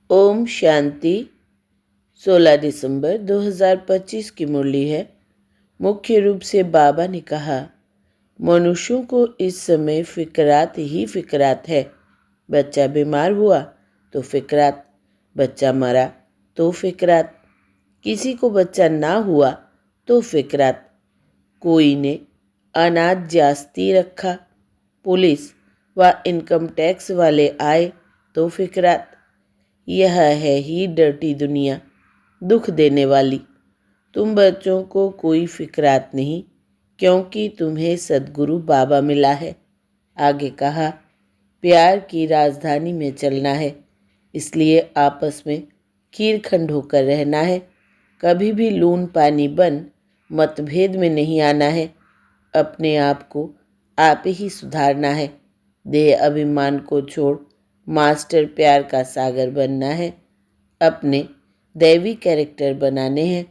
ओम शांति। 16 दिसंबर 2025 की मुरली है। मुख्य रूप से बाबा ने कहा, मनुष्यों को इस समय फिक्रात ही फिक्रात है। बच्चा बीमार हुआ तो फिक्रात, बच्चा मरा तो फिक्रात, किसी को बच्चा ना हुआ तो फिक्रात, कोई ने अनाज जास्ती रखा, पुलिस व इनकम टैक्स वाले आए तो फिक्रात। यह है ही डर्टी दुनिया, दुख देने वाली। तुम बच्चों को कोई फिक्रात नहीं, क्योंकि तुम्हें सद्गुरु बाबा मिला है। आगे कहा, प्यार की राजधानी में चलना है, इसलिए आपस में खीरखंड होकर रहना है। कभी भी लून पानी बन मतभेद में नहीं आना है। अपने आप को आप ही सुधारना है। देह अभिमान को छोड़ मास्टर प्यार का सागर बनना है। अपने दैवी कैरेक्टर बनाने हैं।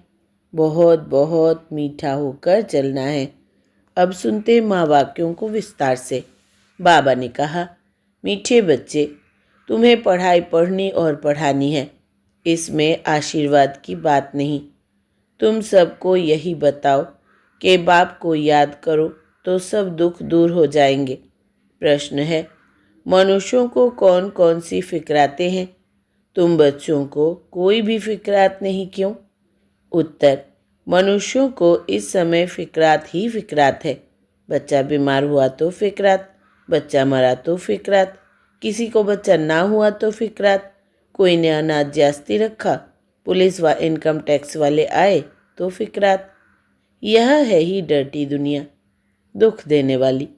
बहुत बहुत मीठा होकर चलना है। अब सुनते माँ वाक्यों को विस्तार से। बाबा ने कहा, मीठे बच्चे, तुम्हें पढ़ाई पढ़नी और पढ़ानी है। इसमें आशीर्वाद की बात नहीं। तुम सबको यही बताओ कि बाप को याद करो तो सब दुख दूर हो जाएंगे। प्रश्न है, मनुष्यों को कौन कौन सी फिक्रातें हैं? तुम बच्चों को कोई भी फिक्रात नहीं, क्यों? उत्तर, मनुष्यों को इस समय फिक्रात ही फिक्रात है। बच्चा बीमार हुआ तो फिक्रात, बच्चा मरा तो फिक्रात, किसी को बच्चा ना हुआ तो फिक्रात, कोई ने अनाज जास्ती रखा, पुलिस व इनकम टैक्स वाले आए तो फिक्रात। यह है ही डर्टी दुनिया, दुख देने वाली।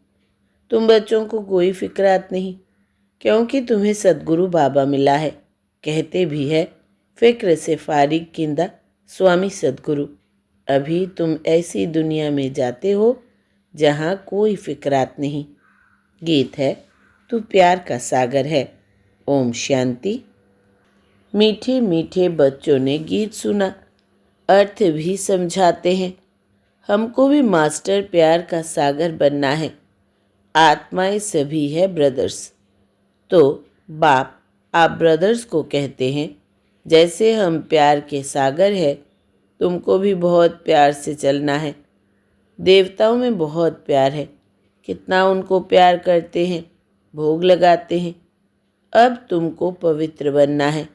तुम बच्चों को कोई फिक्रात नहीं, क्योंकि तुम्हें सद्गुरु बाबा मिला है। कहते भी है, फिक्र से फारिग किंदा स्वामी सद्गुरु। अभी तुम ऐसी दुनिया में जाते हो जहाँ कोई फिक्रात नहीं। गीत है, तू प्यार का सागर है। ओम शांति। मीठे मीठे बच्चों ने गीत सुना, अर्थ भी समझाते हैं। हमको भी मास्टर प्यार का सागर बनना है। आत्माएं सभी है ब्रदर्स। तो बाप आप ब्रदर्स को कहते हैं, जैसे हम प्यार के सागर है, तुमको भी बहुत प्यार से चलना है। देवताओं में बहुत प्यार है, कितना उनको प्यार करते हैं, भोग लगाते हैं। अब तुमको पवित्र बनना है।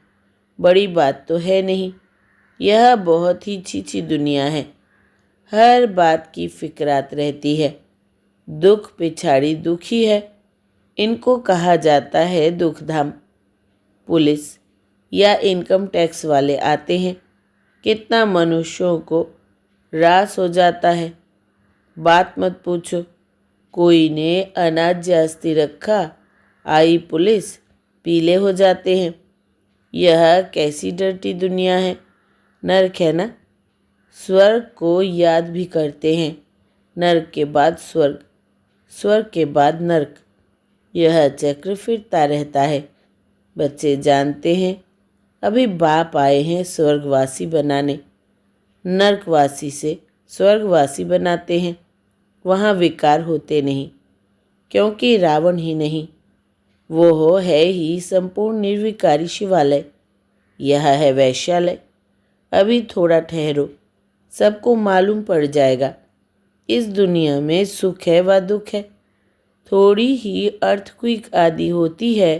बड़ी बात तो है नहीं। यह बहुत ही छीछी दुनिया है। हर बात की फिक्रात रहती है। दुख पिछाड़ी दुखी है। इनको कहा जाता है दुखधाम। पुलिस या इनकम टैक्स वाले आते हैं, कितना मनुष्यों को रास हो जाता है। बात मत पूछो। कोई ने अनाज जास्ती रखा, आई पुलिस, पीले हो जाते हैं। यह कैसी डर्टी दुनिया है। नरक है ना। स्वर्ग को याद भी करते हैं। नरक के बाद स्वर्ग, स्वर्ग के बाद नरक। यह चक्र फिरता रहता है। बच्चे जानते हैं, अभी बाप आए हैं स्वर्गवासी बनाने। नरकवासी से स्वर्गवासी बनाते हैं। वहाँ विकार होते नहीं, क्योंकि रावण ही नहीं, वो है ही संपूर्ण निर्विकारी शिवालय। यह है वैश्यालय। अभी थोड़ा ठहरो, सबको मालूम पड़ जाएगा। इस दुनिया में सुख है व दुख है। थोड़ी ही अर्थक्वेक आदि होती है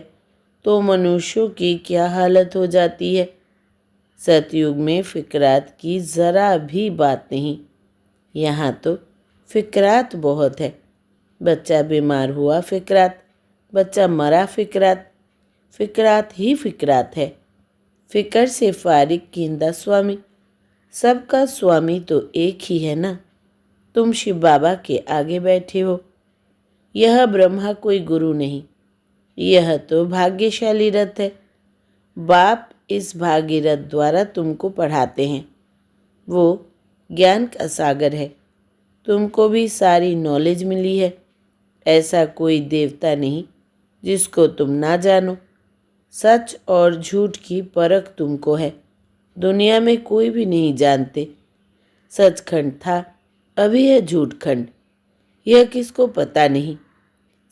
तो मनुष्यों की क्या हालत हो जाती है। सतयुग में फिक्रात की ज़रा भी बात नहीं। यहाँ तो फिक्रात बहुत है। बच्चा बीमार हुआ फिक्रात, बच्चा मरा फिक्रात, फिक्रात ही फिक्रात है। फिक्र से फारिग कींदा स्वामी। सबका स्वामी तो एक ही है ना। तुम शिव बाबा के आगे बैठे हो। यह ब्रह्मा कोई गुरु नहीं, यह तो भाग्यशाली रथ है। बाप इस भागीरथ द्वारा तुमको पढ़ाते हैं। वो ज्ञान का सागर है। तुमको भी सारी नॉलेज मिली है। ऐसा कोई देवता नहीं जिसको तुम ना जानो। सच और झूठ की परख तुमको है। दुनिया में कोई भी नहीं जानते। सचखंड था, अभी है झूठखंड। यह किसको पता नहीं।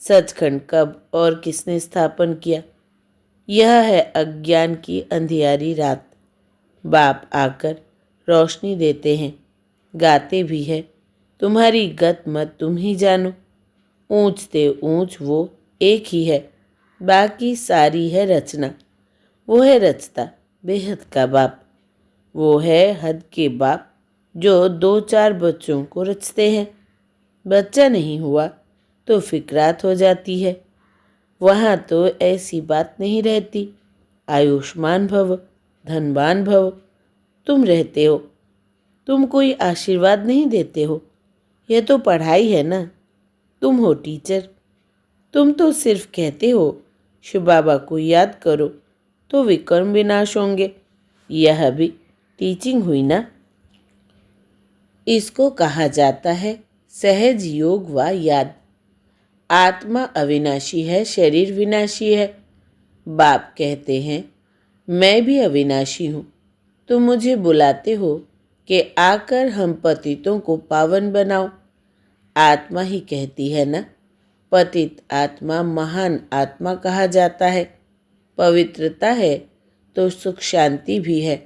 सचखंड कब और किसने स्थापन किया? यह है अज्ञान की अंधियारी रात। बाप आकर रोशनी देते हैं, गाते भी है, तुम्हारी गत मत तुम ही जानो। ऊंचते ऊंच वो एक ही है, बाकी सारी है रचना। वो है रचता बेहद का बाप। वो है हद के बाप जो दो चार बच्चों को रचते हैं। बच्चा नहीं हुआ तो फिक्रात हो जाती है। वहाँ तो ऐसी बात नहीं रहती। आयुष्मान भव, धनवान भव। तुम रहते हो, तुम कोई आशीर्वाद नहीं देते हो। यह तो पढ़ाई है ना। तुम हो टीचर। तुम तो सिर्फ कहते हो शिव बाबा को याद करो तो विक्रम विनाश होंगे। यह भी टीचिंग हुई ना। इसको कहा जाता है सहज योग व याद। आत्मा अविनाशी है, शरीर विनाशी है। बाप कहते हैं मैं भी अविनाशी हूँ। तुम मुझे बुलाते हो कि आकर हम पतितों को पावन बनाओ। आत्मा ही कहती है ना। पतित आत्मा महान आत्मा कहा जाता है। पवित्रता है तो सुख शांति भी है।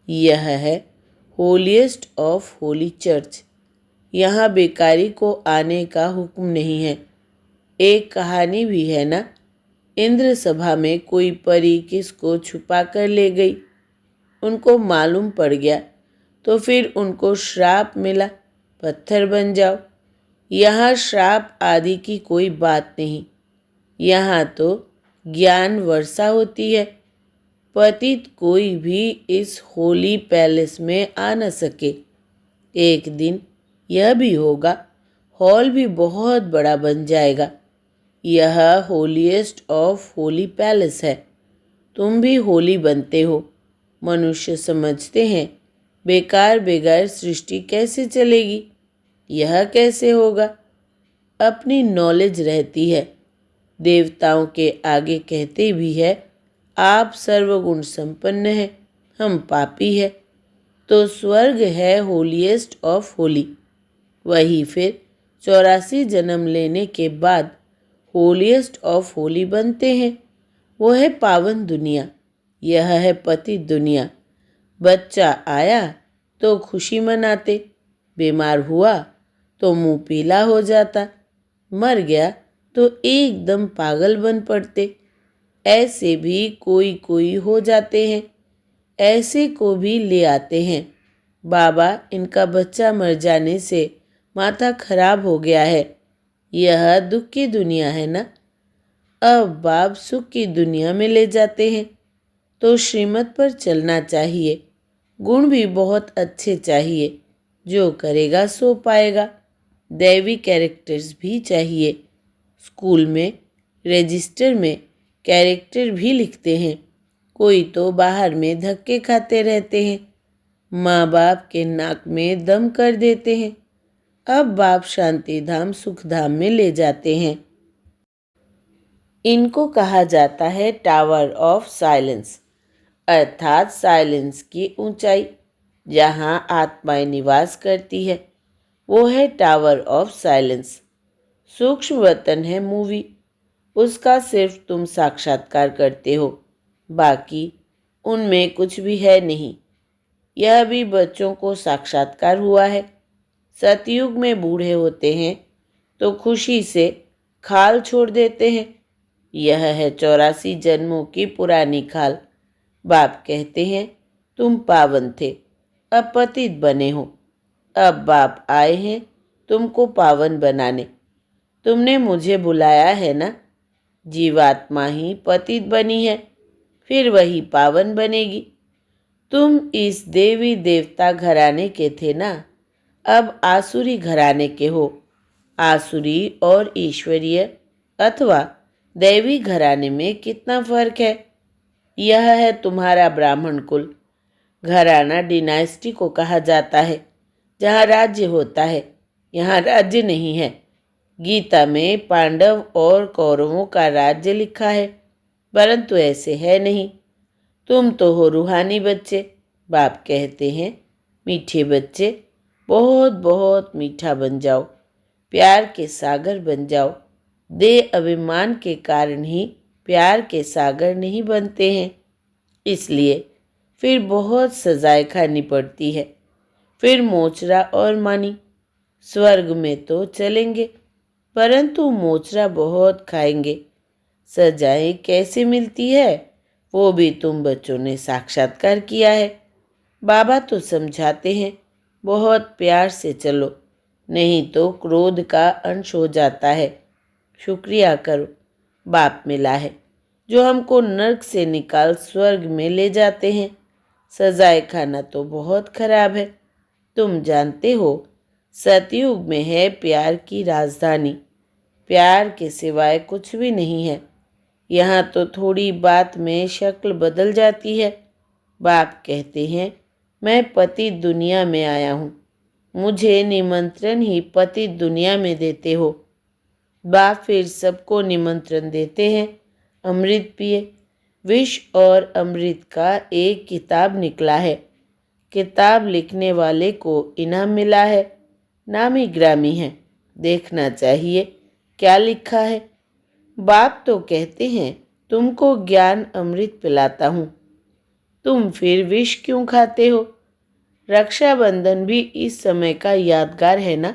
यह है होलीएस्ट ऑफ होली चर्च। यहाँ बेकारी को आने का हुक्म नहीं है। एक कहानी भी है ना। इंद्र सभा में कोई परी किसको छुपा कर ले गई। उनको मालूम पड़ गया तो फिर उनको श्राप मिला, पत्थर बन जाओ। यहाँ श्राप आदि की कोई बात नहीं। यहाँ तो ज्ञान वर्षा होती है। पतित कोई भी इस होली पैलेस में आ न सके। एक दिन यह भी होगा, हॉल भी बहुत बड़ा बन जाएगा। यह होलीएस्ट ऑफ होली पैलेस है। तुम भी होली बनते हो। मनुष्य समझते हैं बेकार बेगार सृष्टि कैसे चलेगी, यह कैसे होगा। अपनी नॉलेज रहती है। देवताओं के आगे कहते भी है आप सर्वगुण संपन्न हैं, हम पापी है। तो स्वर्ग है होलीएस्ट ऑफ होली। वही फिर 84 जन्म लेने के बाद होलीएस्ट ऑफ होली बनते हैं। वो है पावन दुनिया। यह है पति दुनिया। बच्चा आया तो खुशी मनाते, बीमार हुआ तो मुंह पीला हो जाता, मर गया तो एकदम पागल बन पड़ते। ऐसे भी कोई कोई हो जाते हैं। ऐसे को भी ले आते हैं। बाबा इनका बच्चा मर जाने से माथा खराब हो गया है। यह दुख की दुनिया है ना। अब बाप सुख की दुनिया में ले जाते हैं तो श्रीमत पर चलना चाहिए। गुण भी बहुत अच्छे चाहिए। जो करेगा सो पाएगा। दैवी कैरेक्टर्स भी चाहिए। स्कूल में रजिस्टर में कैरेक्टर भी लिखते हैं। कोई तो बाहर में धक्के खाते रहते हैं। माँ बाप के नाक में दम कर देते हैं। अब बाप शांति धाम सुख धाम में ले जाते हैं। इनको कहा जाता है टावर ऑफ साइलेंस, अर्थात साइलेंस की ऊंचाई। जहाँ आत्माएं निवास करती है वो है टावर ऑफ साइलेंस। सूक्ष्म वतन है मूवी, उसका सिर्फ तुम साक्षात्कार करते हो, बाकी उनमें कुछ भी है नहीं। यह भी बच्चों को साक्षात्कार हुआ है। सतयुग में बूढ़े होते हैं तो खुशी से खाल छोड़ देते हैं। यह है 84 जन्मों की पुरानी खाल। बाप कहते हैं तुम पावन थे, अब पतित बने हो। अब बाप आए हैं तुमको पावन बनाने। तुमने मुझे बुलाया है ना। जीवात्मा ही पतित बनी है, फिर वही पावन बनेगी। तुम इस देवी देवता घराने के थे ना, अब आसुरी घराने के हो। आसुरी और ईश्वरीय अथवा दैवी घराने में कितना फर्क है। यह है तुम्हारा ब्राह्मण कुल। घराना डिनाइस्टी को कहा जाता है, जहाँ राज्य होता है। यहाँ राज्य नहीं है। गीता में पांडव और कौरवों का राज्य लिखा है, परंतु ऐसे है नहीं। तुम तो हो रूहानी बच्चे। बाप कहते हैं मीठे बच्चे, बहुत बहुत मीठा बन जाओ, प्यार के सागर बन जाओ। देह अभिमान के कारण ही प्यार के सागर नहीं बनते हैं। इसलिए फिर बहुत सजाएं खानी पड़ती है। फिर मोचरा और मानी। स्वर्ग में तो चलेंगे, परंतु मोचरा बहुत खाएंगे। सजाएं कैसे मिलती है वो भी तुम बच्चों ने साक्षात्कार किया है। बाबा तो समझाते हैं, बहुत प्यार से चलो, नहीं तो क्रोध का अंश हो जाता है। शुक्रिया करो, बाप मिला है जो हमको नर्क से निकाल स्वर्ग में ले जाते हैं। सजाए खाना तो बहुत खराब है। तुम जानते हो, सतयुग में है प्यार की राजधानी। प्यार के सिवाय कुछ भी नहीं है। यहाँ तो थोड़ी बात में शक्ल बदल जाती है। बाप कहते हैं, मैं पति दुनिया में आया हूँ, मुझे निमंत्रण ही पति दुनिया में देते हो। बाप फिर सबको निमंत्रण देते हैं, अमृत पिए। विष और अमृत का एक किताब निकला है। किताब लिखने वाले को इनाम मिला है, नामी ग्रामी है। देखना चाहिए क्या लिखा है। बाप तो कहते हैं, तुमको ज्ञान अमृत पिलाता हूँ, तुम फिर विष क्यों खाते हो। रक्षाबंधन भी इस समय का यादगार है ना।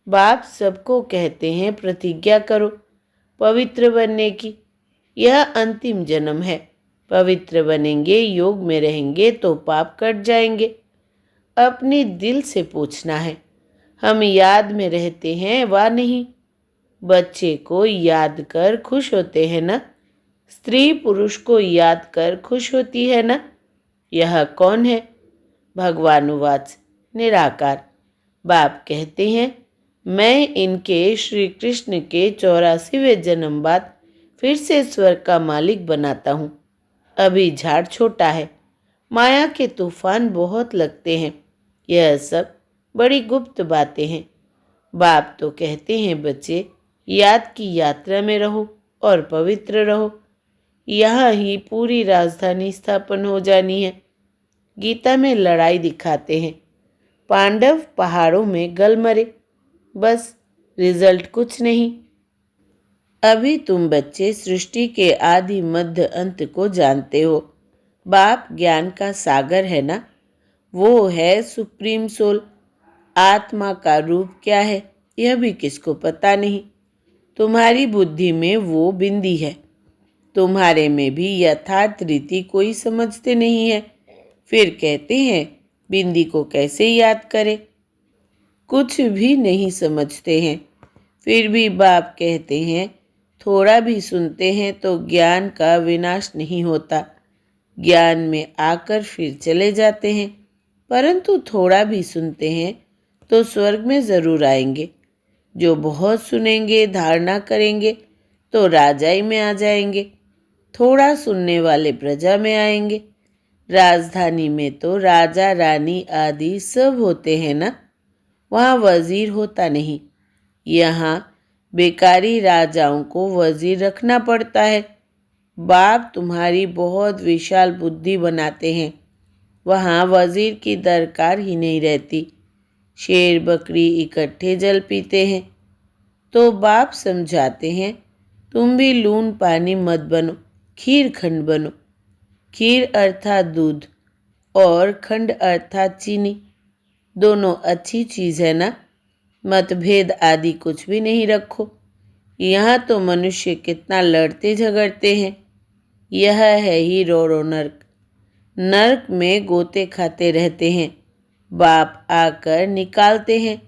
बाप सबको कहते हैं, प्रतिज्ञा करो पवित्र बनने की। यह अंतिम जन्म है। पवित्र बनेंगे, योग में रहेंगे तो पाप कट जाएंगे। अपने दिल से पूछना है, हम याद में रहते हैं वा नहीं। बच्चे को याद कर खुश होते हैं ना। स्त्री पुरुष को याद कर खुश होती है ना। यह कौन है। भगवानुवाच निराकार। बाप कहते हैं, मैं इनके श्री कृष्ण के 84वें जन्म बाद फिर से स्वर्ग का मालिक बनाता हूँ। अभी झाड़ छोटा है, माया के तूफान बहुत लगते हैं। यह सब बड़ी गुप्त बातें हैं। बाप तो कहते हैं, बच्चे याद की यात्रा में रहो और पवित्र रहो। यहाँ ही पूरी राजधानी स्थापन हो जानी है। गीता में लड़ाई दिखाते हैं, पांडव पहाड़ों में गल मरे, बस रिजल्ट कुछ नहीं। अभी तुम बच्चे सृष्टि के आदि मध्य अंत को जानते हो। बाप ज्ञान का सागर है ना। वो है सुप्रीम सोल। आत्मा का रूप क्या है यह भी किसको पता नहीं। तुम्हारी बुद्धि में वो बिंदी है, तुम्हारे में भी यथार्थ रीति कोई समझते नहीं है। फिर कहते हैं, बिंदी को कैसे याद करें। कुछ भी नहीं समझते हैं। फिर भी बाप कहते हैं, थोड़ा भी सुनते हैं तो ज्ञान का विनाश नहीं होता। ज्ञान में आकर फिर चले जाते हैं, परंतु थोड़ा भी सुनते हैं तो स्वर्ग में ज़रूर आएंगे। जो बहुत सुनेंगे, धारणा करेंगे तो राजाई में आ जाएंगे। थोड़ा सुनने वाले प्रजा में आएंगे। राजधानी में तो राजा रानी आदि सब होते हैं ना। वहाँ वजीर होता नहीं। यहाँ बेकारी राजाओं को वजीर रखना पड़ता है। बाप तुम्हारी बहुत विशाल बुद्धि बनाते हैं। वहाँ वजीर की दरकार ही नहीं रहती। शेर बकरी इकट्ठे जल पीते हैं। तो बाप समझाते हैं, तुम भी लून पानी मत बनो, खीर खंड बनो। खीर अर्थात दूध और खंड अर्थात चीनी। दोनों अच्छी चीज़ है ना। मतभेद आदि कुछ भी नहीं रखो। यहाँ तो मनुष्य कितना लड़ते झगड़ते हैं। यह है ही रोड़ो नर्क। नर्क में गोते खाते रहते हैं। बाप आकर निकालते हैं।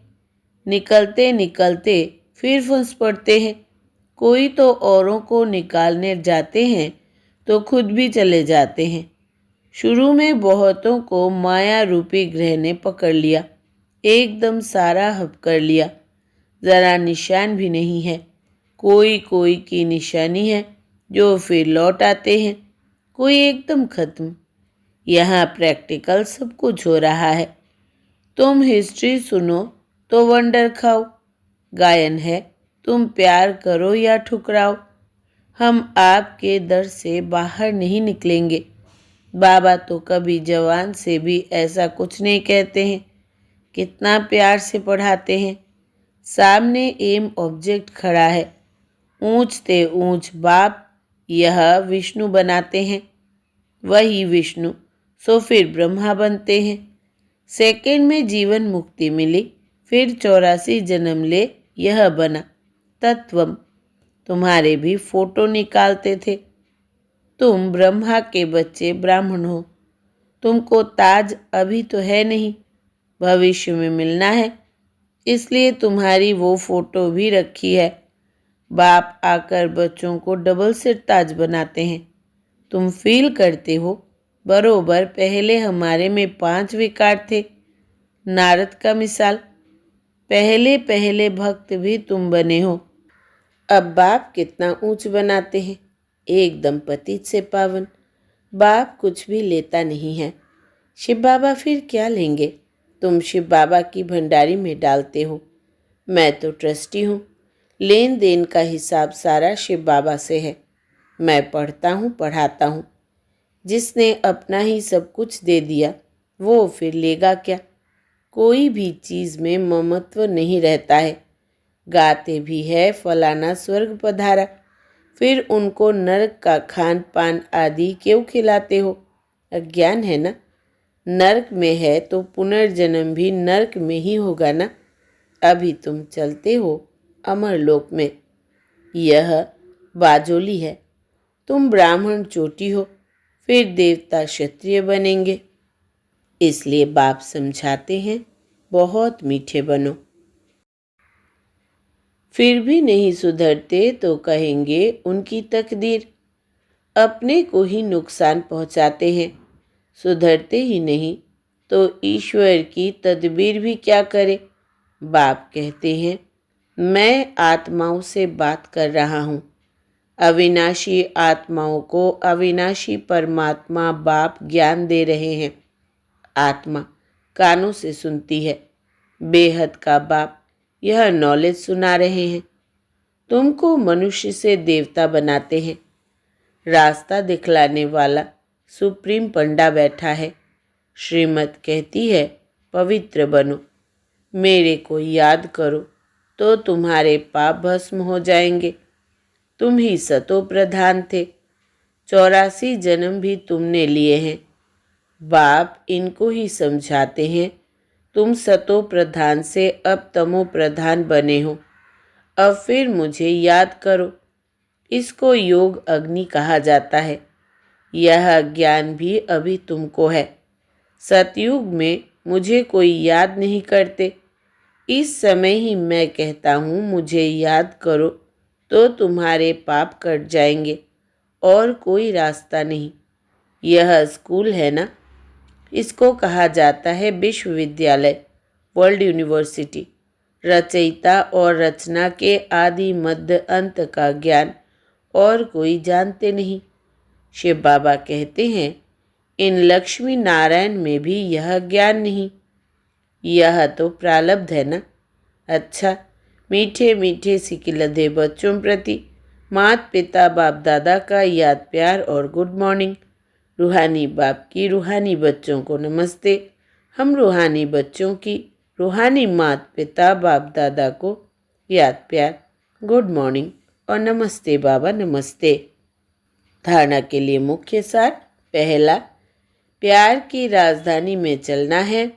निकलते निकलते फिर फंस पड़ते हैं। कोई तो औरों को निकालने जाते हैं तो खुद भी चले जाते हैं। शुरू में बहुतों को माया रूपी ग्रह ने पकड़ लिया, एकदम सारा हब कर लिया। ज़रा निशान भी नहीं है। कोई कोई की निशानी है जो फिर लौट आते हैं, कोई एकदम खत्म। यहाँ प्रैक्टिकल सब कुछ हो रहा है। तुम हिस्ट्री सुनो तो वंडर खाओ। गायन है, तुम प्यार करो या ठुकराओ। हम आपके दर से बाहर नहीं निकलेंगे। बाबा तो कभी जवान से भी ऐसा कुछ नहीं कहते हैं। कितना प्यार से पढ़ाते हैं। सामने एम ऑब्जेक्ट खड़ा है, ऊंच ते ऊंच बाप यह विष्णु बनाते हैं, वही विष्णु सो फिर ब्रह्मा बनते हैं। सेकंड में जीवन मुक्ति मिली, फिर 84 जन्म ले यह बना तत्वम। तुम्हारे भी फोटो निकालते थे। तुम ब्रह्मा के बच्चे ब्राह्मण हो। तुमको ताज अभी तो है नहीं, भविष्य में मिलना है, इसलिए तुम्हारी वो फोटो भी रखी है। बाप आकर बच्चों को डबल सिर ताज बनाते हैं। तुम फील करते हो बरोबर पहले हमारे में 5 विकार थे। नारद का मिसाल, पहले पहले भक्त भी तुम बने हो। अब बाप कितना ऊंच बनाते हैं, एकदम पतित से पावन। बाप कुछ भी लेता नहीं है। शिव बाबा फिर क्या लेंगे? तुम शिव बाबा की भंडारी में डालते हो। मैं तो ट्रस्टी हूँ। लेन देन का हिसाब सारा शिव बाबा से है। मैं पढ़ता हूँ, पढ़ाता हूँ। जिसने अपना ही सब कुछ दे दिया वो फिर लेगा क्या? कोई भी चीज़ में ममत्व नहीं रहता है। गाते भी है फलाना स्वर्ग पधारा, फिर उनको नरक का खान पान आदि क्यों खिलाते हो? अज्ञान है ना। नरक में है तो पुनर्जन्म भी नरक में ही होगा ना। अभी तुम चलते हो अमरलोक में। यह बाजोली है। तुम ब्राह्मण चोटी हो, फिर देवता क्षत्रिय बनेंगे। इसलिए बाप समझाते हैं बहुत मीठे बनो। फिर भी नहीं सुधरते तो कहेंगे उनकी तकदीर। अपने को ही नुकसान पहुंचाते हैं। सुधरते ही नहीं तो ईश्वर की तदबीर भी क्या करे? बाप कहते हैं मैं आत्माओं से बात कर रहा हूँ। अविनाशी आत्माओं को अविनाशी परमात्मा बाप ज्ञान दे रहे हैं। आत्मा कानों से सुनती है। बेहद का बाप यह नॉलेज सुना रहे हैं। तुमको मनुष्य से देवता बनाते हैं। रास्ता दिखलाने वाला सुप्रीम पंडा बैठा है। श्रीमत कहती है पवित्र बनो, मेरे को याद करो तो तुम्हारे पाप भस्म हो जाएंगे। तुम ही सतो प्रधान थे। 84 जन्म भी तुमने लिए हैं। बाप इनको ही समझाते हैं तुम सतो प्रधान से अब तमो प्रधान बने हो। अब फिर मुझे याद करो। इसको योग अग्नि कहा जाता है। यह ज्ञान भी अभी तुमको है। सतयुग में मुझे कोई याद नहीं करते। इस समय ही मैं कहता हूँ मुझे याद करो तो तुम्हारे पाप कट जाएंगे और कोई रास्ता नहीं। यह स्कूल है ना, इसको कहा जाता है विश्वविद्यालय, वर्ल्ड यूनिवर्सिटी। रचयिता और रचना के आदि मध्य अंत का ज्ञान और कोई जानते नहीं। शिव बाबा कहते हैं इन लक्ष्मी नारायण में भी यह ज्ञान नहीं। यह तो प्रारब्ध है ना। अच्छा, मीठे मीठे सिकिलधे बच्चों प्रति माता पिता बाप दादा का याद प्यार और गुड मॉर्निंग। रूहानी बाप की रूहानी बच्चों को नमस्ते। हम रूहानी बच्चों की रूहानी माता पिता बाप दादा को याद प्यार, गुड मॉर्निंग और नमस्ते बाबा नमस्ते। धारणा के लिए मुख्य सार। पहला, प्यार की राजधानी में चलना है,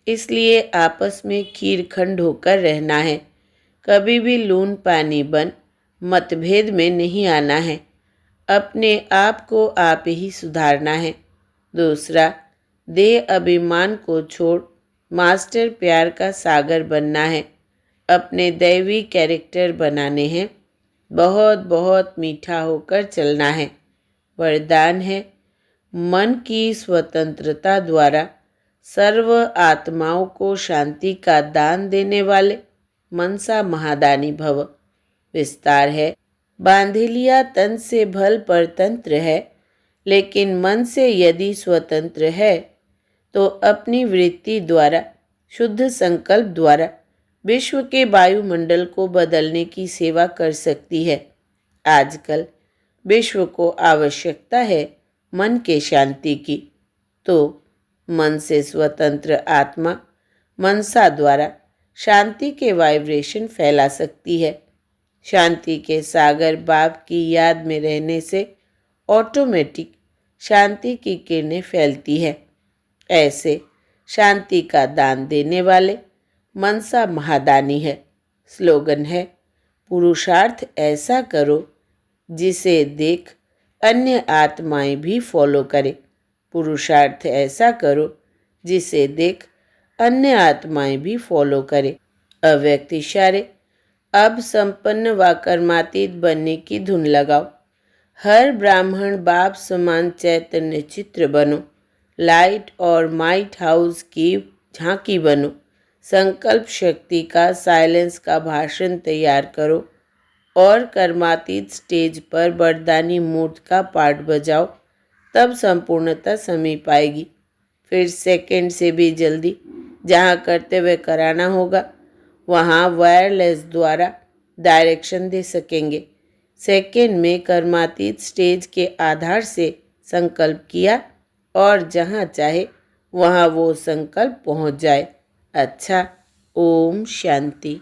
इसलिए आपस में खीरखंड होकर रहना है। कभी भी लून पानी बन मतभेद में नहीं आना है। अपने आप को आप ही सुधारना है। दूसरा, देह अभिमान को छोड़ मास्टर प्यार का सागर बनना है। अपने दैवी कैरेक्टर बनाने हैं। बहुत बहुत मीठा होकर चलना है। वरदान है मन की स्वतंत्रता द्वारा सर्व आत्माओं को शांति का दान देने वाले मनसा महादानी भव। विस्तार है बांधिलिया तन से भल परतंत्र है, लेकिन मन से यदि स्वतंत्र है तो अपनी वृत्ति द्वारा शुद्ध संकल्प द्वारा विश्व के वायुमंडल को बदलने की सेवा कर सकती है। आजकल विश्व को आवश्यकता है मन के शांति की, तो मन से स्वतंत्र आत्मा मनसा द्वारा शांति के वाइब्रेशन फैला सकती है। शांति के सागर बाप की याद में रहने से ऑटोमेटिक शांति की किरणें फैलती है। ऐसे शांति का दान देने वाले मनसा महादानी है। स्लोगन है, पुरुषार्थ ऐसा करो जिसे देख अन्य आत्माएं भी फॉलो करें। पुरुषार्थ ऐसा करो जिसे देख अन्य आत्माएं भी फॉलो करें। अव्यक्त इशारे। अब संपन्न व कर्मातीत बनने की धुन लगाओ। हर ब्राह्मण बाप समान चैतन्य चित्र बनो। लाइट और माइट हाउस की झांकी बनो। संकल्प शक्ति का साइलेंस का भाषण तैयार करो और कर्मातीत स्टेज पर वरदानी मूर्त का पाठ बजाओ। तब संपूर्णता समीप आएगी। फिर सेकंड से भी जल्दी जहाँ कर्तव्य कराना होगा वहाँ वायरलेस द्वारा डायरेक्शन दे सकेंगे। सेकंड में कर्मातीत स्टेज के आधार से संकल्प किया और जहाँ चाहे वहाँ वो संकल्प पहुँच जाए। अच्छा, ओम शांति।